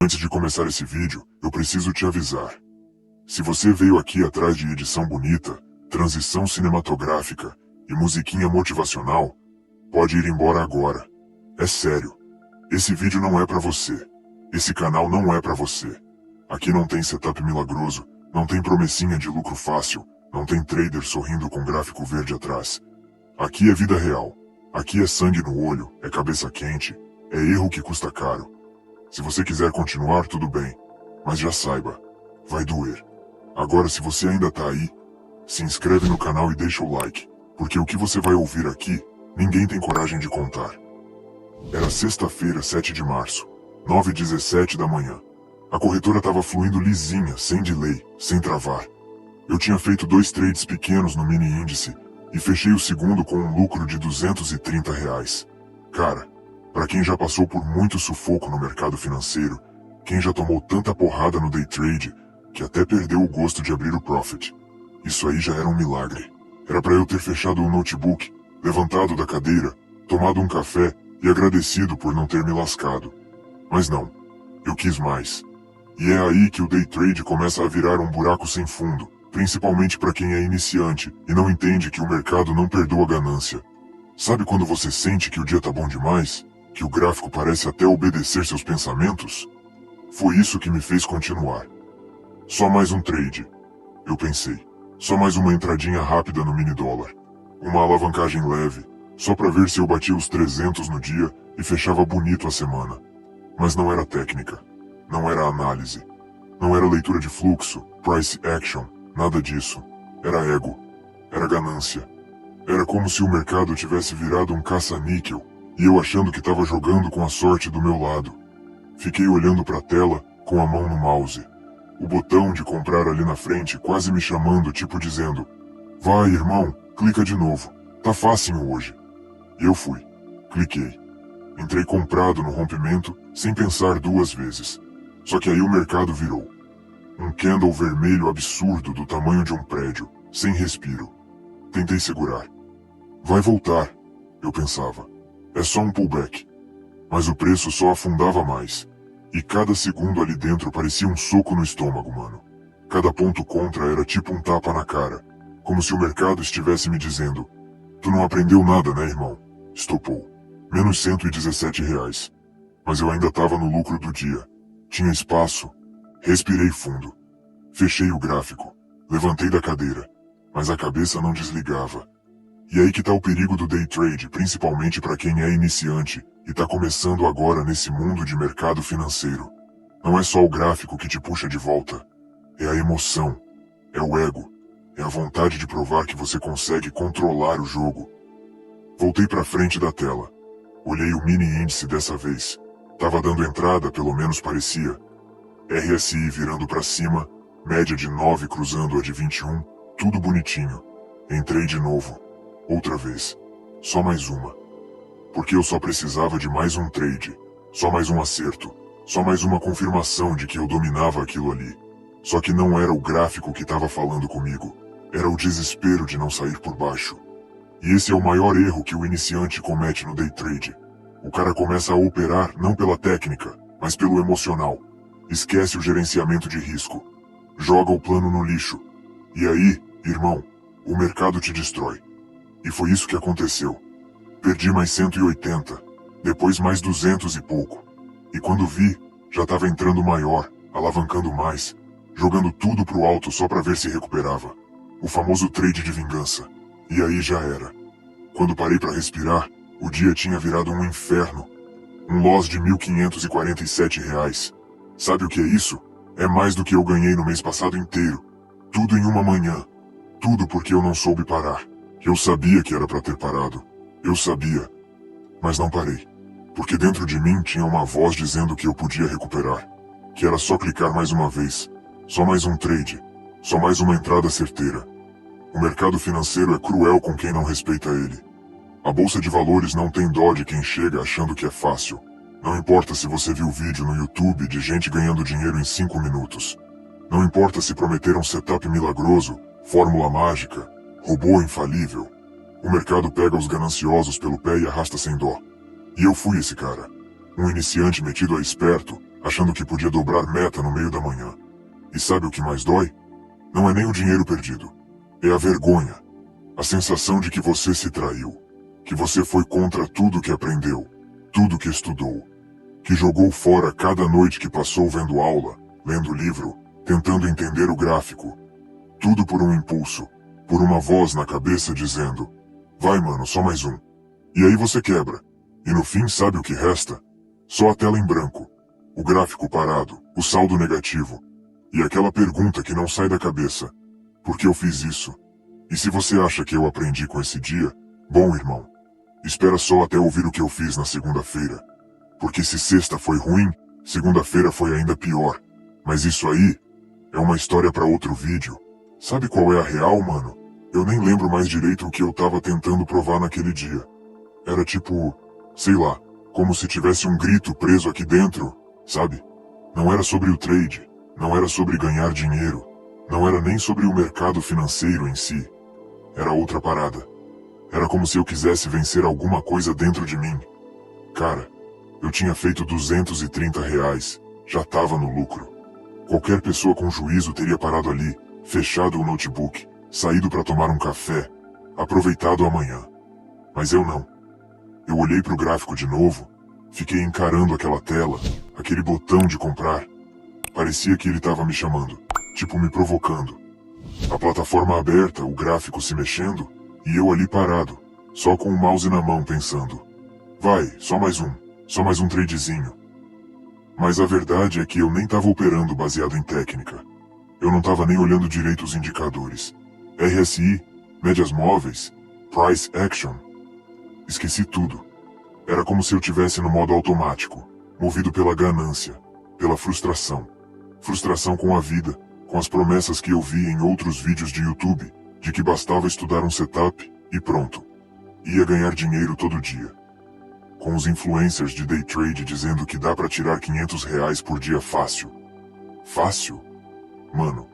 Antes de começar esse vídeo, eu preciso te avisar. Se você veio aqui atrás de edição bonita, transição cinematográfica e musiquinha motivacional, pode ir embora agora. É sério. Esse vídeo não é pra você. Esse canal não é pra você. Aqui não tem setup milagroso, não tem promessinha de lucro fácil, não tem trader sorrindo com gráfico verde atrás. Aqui é vida real. Aqui é sangue no olho, é cabeça quente, é erro que custa caro. Se você quiser continuar, tudo bem, mas já saiba, vai doer. Agora, se você ainda tá aí, se inscreve no canal e deixa o like, porque o que você vai ouvir aqui, ninguém tem coragem de contar. Era sexta-feira, 7 de março, 9h17 da manhã. A corretora tava fluindo lisinha, sem delay, sem travar. Eu tinha feito 2 trades pequenos no mini índice e fechei o segundo com um lucro de R$230. Cara, pra quem já passou por muito sufoco no mercado financeiro, quem já tomou tanta porrada no day trade, que até perdeu o gosto de abrir o profit, isso aí já era um milagre. Era pra eu ter fechado o notebook, levantado da cadeira, tomado um café e agradecido por não ter me lascado. Mas não, eu quis mais. E é aí que o day trade começa a virar um buraco sem fundo, principalmente para quem é iniciante e não entende que o mercado não perdoa ganância. Sabe quando você sente que o dia tá bom demais? Que o gráfico parece até obedecer seus pensamentos? Foi isso que me fez continuar. Só mais um trade. Eu pensei. Só mais uma entradinha rápida no mini dólar. Uma alavancagem leve, só para ver se eu batia os 300 no dia e fechava bonito a semana. Mas não era técnica. Não era análise. Não era leitura de fluxo, price action, nada disso. Era ego. Era ganância. Era como se o mercado tivesse virado um caça-níquel e eu achando que estava jogando com a sorte do meu lado. Fiquei olhando para a tela, com a mão no mouse. O botão de comprar ali na frente quase me chamando, tipo dizendo: vai, irmão, clica de novo. Tá facinho hoje. E eu fui. Cliquei. Entrei comprado no rompimento, sem pensar 2 vezes. Só que aí o mercado virou. Um candle vermelho absurdo do tamanho de um prédio, sem respiro. Tentei segurar. Vai voltar, eu pensava. É só um pullback. Mas o preço só afundava mais. E cada segundo ali dentro parecia um soco no estômago, mano. Cada ponto contra era tipo um tapa na cara. Como se o mercado estivesse me dizendo: tu não aprendeu nada, né, irmão? Estopou. Menos R$117. Mas eu ainda tava no lucro do dia. Tinha espaço. Respirei fundo. Fechei o gráfico. Levantei da cadeira. Mas a cabeça não desligava. E aí que tá o perigo do day trade, principalmente para quem é iniciante e tá começando agora nesse mundo de mercado financeiro. Não é só o gráfico que te puxa de volta. É a emoção. É o ego. É a vontade de provar que você consegue controlar o jogo. Voltei pra frente da tela. Olhei o mini índice dessa vez. Tava dando entrada, pelo menos parecia. RSI virando pra cima, média de 9 cruzando a de 21, tudo bonitinho. Entrei de novo. Outra vez. Só mais uma. Porque eu só precisava de mais um trade. Só mais um acerto. Só mais uma confirmação de que eu dominava aquilo ali. Só que não era o gráfico que estava falando comigo. Era o desespero de não sair por baixo. E esse é o maior erro que o iniciante comete no day trade. O cara começa a operar não pela técnica, mas pelo emocional. Esquece o gerenciamento de risco. Joga o plano no lixo. E aí, irmão, o mercado te destrói. E foi isso que aconteceu. Perdi mais 180, depois mais 200 e pouco. E quando vi, já estava entrando maior, alavancando mais, jogando tudo pro alto só para ver se recuperava. O famoso trade de vingança. E aí já era. Quando parei para respirar, o dia tinha virado um inferno. Um loss de R$1.547. Sabe o que é isso? É mais do que eu ganhei no mês passado inteiro. Tudo em uma manhã. Tudo porque eu não soube parar. Eu sabia que era para ter parado. Eu sabia. Mas não parei. Porque dentro de mim tinha uma voz dizendo que eu podia recuperar. Que era só clicar mais uma vez. Só mais um trade. Só mais uma entrada certeira. O mercado financeiro é cruel com quem não respeita ele. A bolsa de valores não tem dó de quem chega achando que é fácil. Não importa se você viu vídeo no YouTube de gente ganhando dinheiro em 5 minutos. Não importa se prometeram setup milagroso, fórmula mágica, robô infalível. O mercado pega os gananciosos pelo pé e arrasta sem dó. E eu fui esse cara. Um iniciante metido a esperto, achando que podia dobrar meta no meio da manhã. E sabe o que mais dói? Não é nem o dinheiro perdido. É a vergonha. A sensação de que você se traiu. Que você foi contra tudo que aprendeu. Tudo que estudou. Que jogou fora cada noite que passou vendo aula, lendo livro, tentando entender o gráfico. Tudo por um impulso. Por uma voz na cabeça dizendo: vai mano, só mais um. E aí você quebra. E no fim sabe o que resta? Só a tela em branco. O gráfico parado. O saldo negativo. E aquela pergunta que não sai da cabeça. Por que eu fiz isso? E se você acha que eu aprendi com esse dia, bom irmão, espera só até ouvir o que eu fiz na segunda-feira. Porque se sexta foi ruim, segunda-feira foi ainda pior. Mas isso aí é uma história para outro vídeo. Sabe qual é a real, mano? Eu nem lembro mais direito o que eu tava tentando provar naquele dia. Era tipo, sei lá, como se tivesse um grito preso aqui dentro, sabe? Não era sobre o trade, não era sobre ganhar dinheiro, não era nem sobre o mercado financeiro em si. Era outra parada. Era como se eu quisesse vencer alguma coisa dentro de mim. Cara, eu tinha feito R$ 230, já tava no lucro. Qualquer pessoa com juízo teria parado ali, fechado o notebook, saído para tomar um café, aproveitado amanhã. Mas eu não. Eu olhei pro gráfico de novo, fiquei encarando aquela tela, aquele botão de comprar. Parecia que ele estava me chamando, tipo me provocando. A plataforma aberta, o gráfico se mexendo, e eu ali parado, só com o mouse na mão pensando. Vai, só mais um tradezinho. Mas a verdade é que eu nem estava operando baseado em técnica. Eu não estava nem olhando direito os indicadores. RSI, médias móveis, price action. Esqueci tudo. Era como se eu tivesse no modo automático, movido pela ganância, pela frustração. Frustração com a vida, com as promessas que eu vi em outros vídeos de YouTube, de que bastava estudar um setup, e pronto. Ia ganhar dinheiro todo dia. Com os influencers de day trade dizendo que dá pra tirar R$ 500 por dia fácil. Fácil? Mano,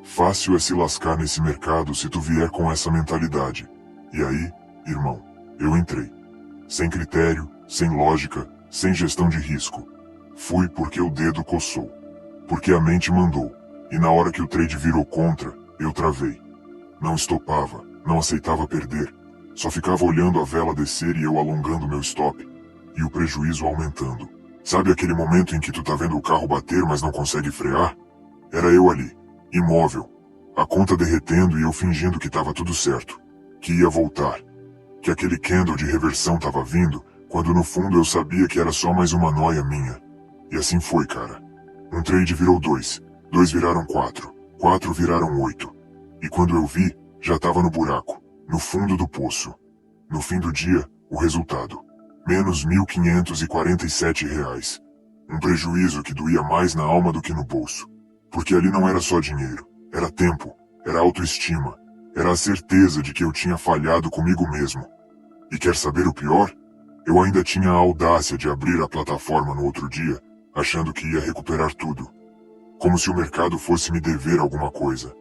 fácil é se lascar nesse mercado se tu vier com essa mentalidade. E aí, irmão, eu entrei. Sem critério, sem lógica, sem gestão de risco. Fui porque o dedo coçou. Porque a mente mandou. E na hora que o trade virou contra, eu travei. Não estopava, não aceitava perder. Só ficava olhando a vela descer e eu alongando meu stop. E o prejuízo aumentando. Sabe aquele momento em que tu tá vendo o carro bater mas não consegue frear? Era eu ali, imóvel. A conta derretendo e eu fingindo que tava tudo certo. Que ia voltar. Que aquele candle de reversão tava vindo, quando no fundo eu sabia que era só mais uma noia minha. E assim foi, cara. Um trade virou 2, 2 viraram 4, 4 viraram 8. E quando eu vi, já tava no buraco, no fundo do poço. No fim do dia, o resultado. Menos R$ 1.547. Um prejuízo que doía mais na alma do que no bolso. Porque ali não era só dinheiro, era tempo, era autoestima, era a certeza de que eu tinha falhado comigo mesmo. E quer saber o pior? Eu ainda tinha a audácia de abrir a plataforma no outro dia, achando que ia recuperar tudo. Como se o mercado fosse me dever alguma coisa.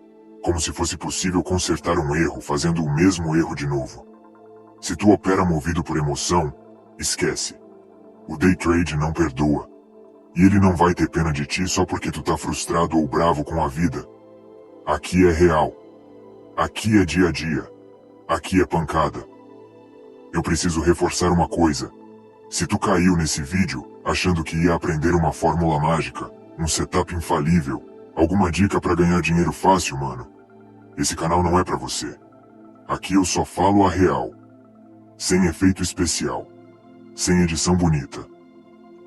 Como se fosse possível consertar um erro fazendo o mesmo erro de novo. Se tu opera movido por emoção, esquece. O day trade não perdoa. E ele não vai ter pena de ti só porque tu tá frustrado ou bravo com a vida. Aqui é real. Aqui é dia a dia. Aqui é pancada. Eu preciso reforçar uma coisa. Se tu caiu nesse vídeo, achando que ia aprender uma fórmula mágica, um setup infalível, alguma dica pra ganhar dinheiro fácil, mano, esse canal não é pra você. Aqui eu só falo a real. Sem efeito especial. Sem edição bonita.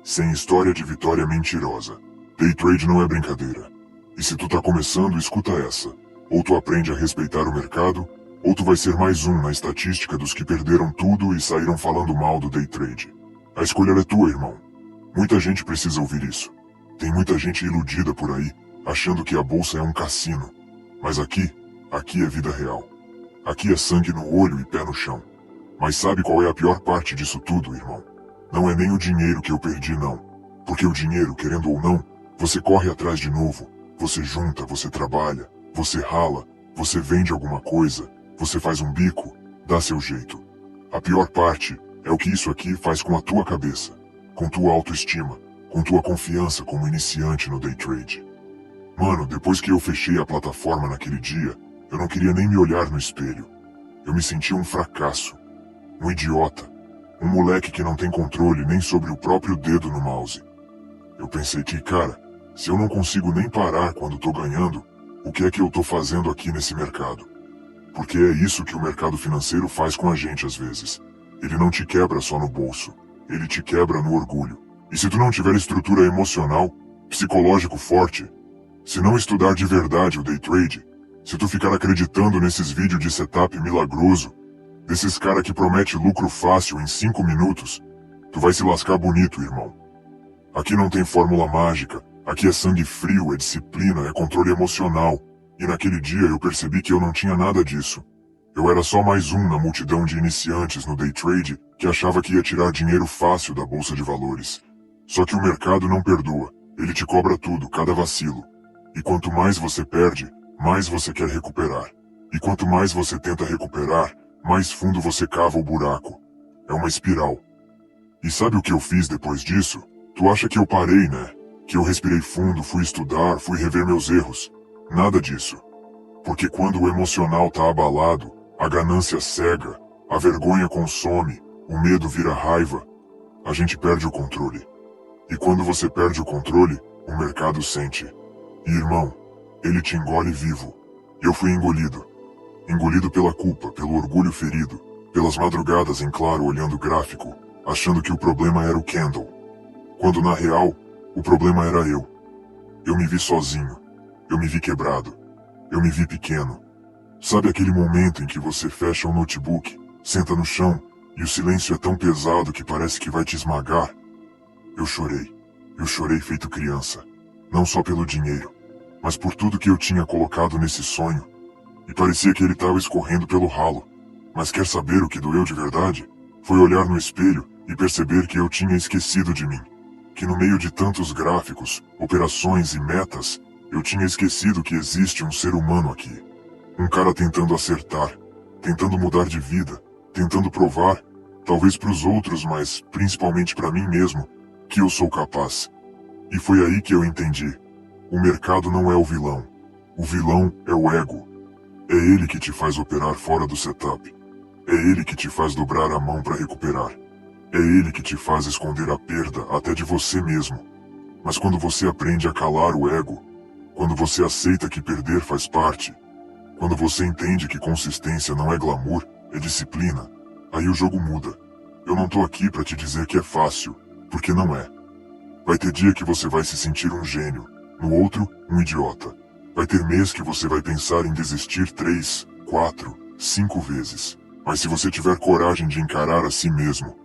Sem história de vitória mentirosa. Day trade não é brincadeira. E se tu tá começando, escuta essa. Ou tu aprende a respeitar o mercado, ou tu vai ser mais um na estatística dos que perderam tudo e saíram falando mal do day trade. A escolha é tua, irmão. Muita gente precisa ouvir isso. Tem muita gente iludida por aí, achando que a bolsa é um cassino. Mas aqui é vida real. Aqui é sangue no olho e pé no chão. Mas sabe qual é a pior parte disso tudo, irmão? Não é nem o dinheiro que eu perdi, não. Porque o dinheiro, querendo ou não, você corre atrás de novo. Você junta, você trabalha, você rala, você vende alguma coisa, você faz um bico, dá seu jeito. A pior parte é o que isso aqui faz com a tua cabeça, com tua autoestima, com tua confiança como iniciante no day trade. Mano, depois que eu fechei a plataforma naquele dia, eu não queria nem me olhar no espelho. Eu me sentia um fracasso, um idiota, um moleque que não tem controle nem sobre o próprio dedo no mouse. Eu pensei que, cara, se eu não consigo nem parar quando tô ganhando, o que é que eu tô fazendo aqui nesse mercado? Porque é isso que o mercado financeiro faz com a gente às vezes. Ele não te quebra só no bolso, ele te quebra no orgulho. E se tu não tiver estrutura emocional, psicológico forte, se não estudar de verdade o day trade, se tu ficar acreditando nesses vídeos de setup milagroso, desses cara que promete lucro fácil em 5 minutos, tu vai se lascar bonito, irmão. Aqui não tem fórmula mágica, aqui é sangue frio, é disciplina, é controle emocional. E naquele dia eu percebi que eu não tinha nada disso. Eu era só mais um na multidão de iniciantes no day trade que achava que ia tirar dinheiro fácil da bolsa de valores. Só que o mercado não perdoa, ele te cobra tudo, cada vacilo. E quanto mais você perde, mais você quer recuperar. E quanto mais você tenta recuperar, mais fundo você cava o buraco. É uma espiral. E sabe o que eu fiz depois disso? Tu acha que eu parei, né? Que eu respirei fundo, fui estudar, fui rever meus erros. Nada disso. Porque quando o emocional tá abalado, a ganância cega, a vergonha consome, o medo vira raiva, a gente perde o controle. E quando você perde o controle, o mercado sente. E irmão, ele te engole vivo. Eu fui engolido. Engolido pela culpa, pelo orgulho ferido, pelas madrugadas em claro olhando o gráfico, achando que o problema era o candle. Quando na real, o problema era eu. Eu me vi sozinho. Eu me vi quebrado. Eu me vi pequeno. Sabe aquele momento em que você fecha o notebook, senta no chão, e o silêncio é tão pesado que parece que vai te esmagar? Eu chorei feito criança. Não só pelo dinheiro, mas por tudo que eu tinha colocado nesse sonho. E parecia que ele estava escorrendo pelo ralo. Mas quer saber o que doeu de verdade? Foi olhar no espelho e perceber que eu tinha esquecido de mim. Que no meio de tantos gráficos, operações e metas, eu tinha esquecido que existe um ser humano aqui. Um cara tentando acertar, tentando mudar de vida, tentando provar, talvez para os outros, mas principalmente para mim mesmo, que eu sou capaz. E foi aí que eu entendi. O mercado não é o vilão. O vilão é o ego. É ele que te faz operar fora do setup. É ele que te faz dobrar a mão para recuperar. É ele que te faz esconder a perda até de você mesmo. Mas quando você aprende a calar o ego, quando você aceita que perder faz parte, quando você entende que consistência não é glamour, é disciplina, aí o jogo muda. Eu não tô aqui para te dizer que é fácil, porque não é. Vai ter dia que você vai se sentir um gênio, no outro, um idiota. Vai ter mês que você vai pensar em desistir 3, 4, 5 vezes. Mas se você tiver coragem de encarar a si mesmo,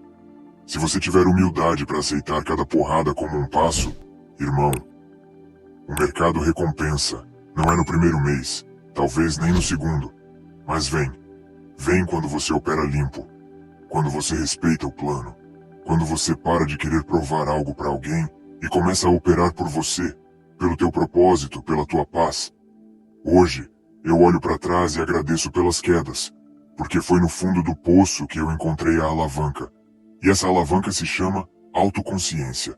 se você tiver humildade para aceitar cada porrada como um passo, irmão, o mercado recompensa. Não é no primeiro mês, talvez nem no segundo, mas vem. Vem quando você opera limpo, quando você respeita o plano, quando você para de querer provar algo para alguém e começa a operar por você, pelo teu propósito, pela tua paz. Hoje, eu olho para trás e agradeço pelas quedas, porque foi no fundo do poço que eu encontrei a alavanca. E essa alavanca se chama autoconsciência.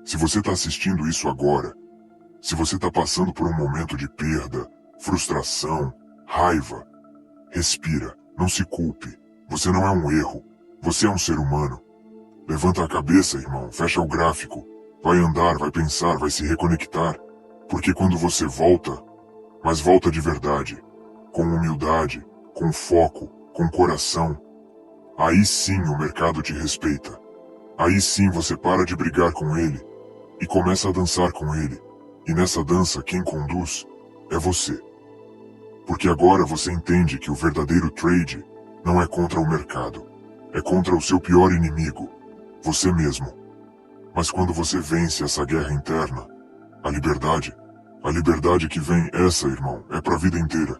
Se você está assistindo isso agora, se você está passando por um momento de perda, frustração, raiva, respira, não se culpe. Você não é um erro, você é um ser humano. Levanta a cabeça, irmão, fecha o gráfico. Vai andar, vai pensar, vai se reconectar. Porque quando você volta, mas volta de verdade, com humildade, com foco, com coração, aí sim o mercado te respeita. Aí sim você para de brigar com ele e começa a dançar com ele. E nessa dança quem conduz é você. Porque agora você entende que o verdadeiro trade não é contra o mercado, é contra o seu pior inimigo, você mesmo. Mas quando você vence essa guerra interna, a liberdade que vem, essa, irmão, é pra vida inteira.